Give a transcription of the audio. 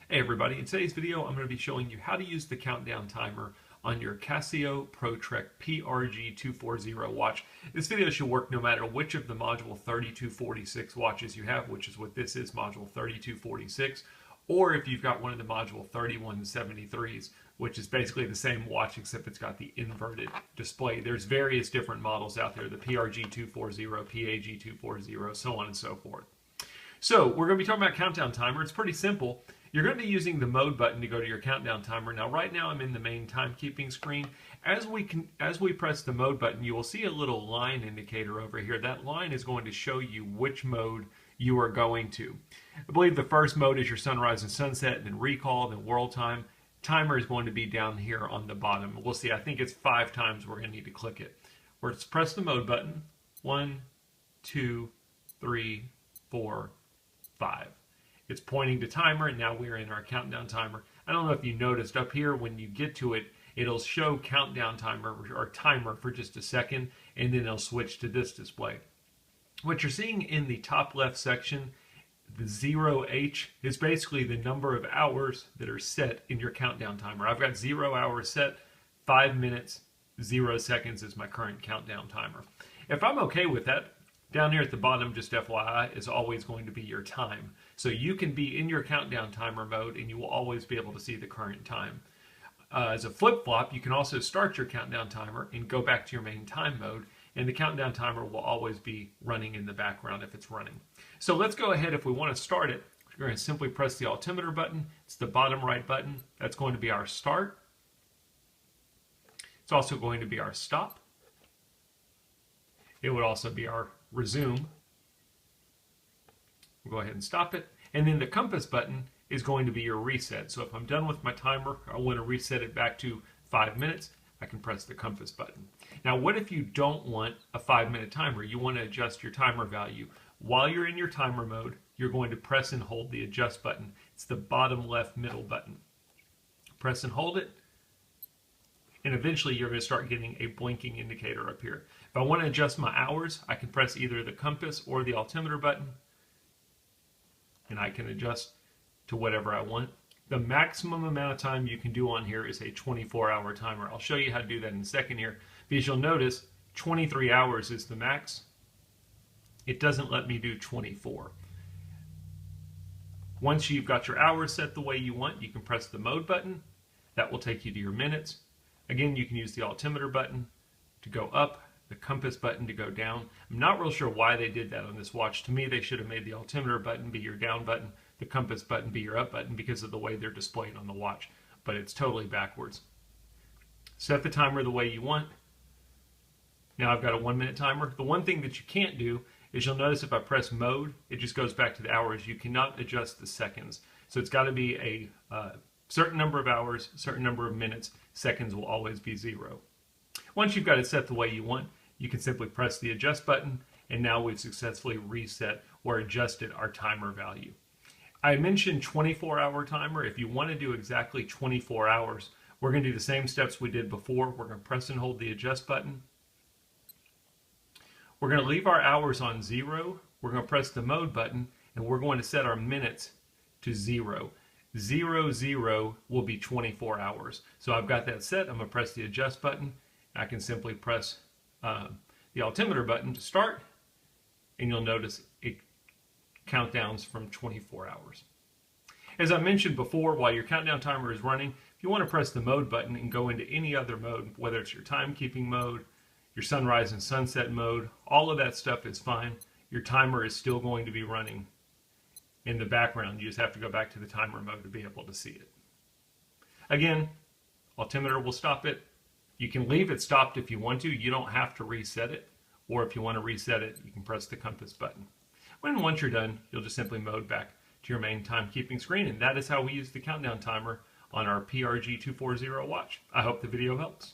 Hey everybody, in today's video I'm going to be showing you how to use the countdown timer on your Casio Protrek PRG-240 watch. This video should work no matter which of the module 3246 watches you have, which is what this is, module 3246, or if you've got one of the module 3173s, which is basically the same watch except it's got the inverted display. There's various different models out there, the PRG-240, PAG-240, so on and so forth. So we're going to be talking about countdown timer. It's pretty simple. You're going to be using the mode button to go to your countdown timer. Now right now I'm in the main timekeeping screen. As we press the mode button, you will see a little line indicator over here. That line is going to show you which mode you are going to. I believe the first mode is your sunrise and sunset, and then recall, then world time. Timer is going to be down here on the bottom. We'll see. I think it's 5 times we're going to need to click it. Let's press the mode button. 1, 2, 3, 4, 5. It's pointing to timer, and now we're in our countdown timer. I don't know if you noticed up here when you get to it, it'll show countdown timer or timer for just a second, and then it'll switch to this display. What you're seeing in the top left section, the 0H, is basically the number of hours that are set in your countdown timer. I've got 0 hours set, 5 minutes, 0 seconds is my current countdown timer. If I'm okay with that, down here at the bottom, just FYI, is always going to be your time. So you can be in your countdown timer mode and you will always be able to see the current time. As a flip-flop, you can also start your countdown timer and go back to your main time mode, and the countdown timer will always be running in the background if it's running. So let's go ahead. If we want to start it, we're going to simply press the altimeter button. It's the bottom right button. That's going to be our start. It's also going to be our stop. It would also be our resume. We'll go ahead and stop it. And then the compass button is going to be your reset. So if I'm done with my timer, I want to reset it back to 5 minutes, I can press the compass button. Now, what if you don't want a 5-minute timer? You want to adjust your timer value. While you're in your timer mode, you're going to press and hold the adjust button. It's the bottom left middle button. Press and hold it, and eventually you're going to start getting a blinking indicator up here. If I want to adjust my hours, I can press either the compass or the altimeter button, and I can adjust to whatever I want. The maximum amount of time you can do on here is a 24-hour timer. I'll show you how to do that in a second here, because you'll notice 23 hours is the max. It doesn't let me do 24. Once you've got your hours set the way you want, you can press the mode button. That will take you to your minutes. Again, you can use the altimeter button to go up, the compass button to go down. I'm not real sure why they did that on this watch. To me, they should have made the altimeter button be your down button, the compass button be your up button, because of the way they're displayed on the watch. But it's totally backwards. Set the timer the way you want. Now I've got a 1-minute timer. The one thing that you can't do is you'll notice if I press mode, it just goes back to the hours. You cannot adjust the seconds. So it's got to be a certain number of hours, certain number of minutes. Seconds will always be 0. Once you've got it set the way you want, you can simply press the adjust button, and now we've successfully reset or adjusted our timer value. I mentioned 24-hour timer. If you want to do exactly 24 hours, we're going to do the same steps we did before. We're going to press and hold the adjust button. We're going to leave our hours on 0. We're going to press the mode button, and we're going to set our minutes to 0. 0, 0 will be 24 hours. So I've got that set. I'm going to press the adjust button. I can simply press the altimeter button to start, and you'll notice it countdowns from 24 hours. As I mentioned before, while your countdown timer is running, if you want to press the mode button and go into any other mode, whether it's your timekeeping mode, your sunrise and sunset mode, all of that stuff is fine. Your timer is still going to be running in the background. You just have to go back to the timer mode to be able to see it. Again, altimeter will stop it. You can leave it stopped if you want to. You don't have to reset it. Or if you want to reset it, you can press the compass button. Once you're done, you'll just simply mode back to your main timekeeping screen. And that is how we use the countdown timer on our PRG-240 watch. I hope the video helps.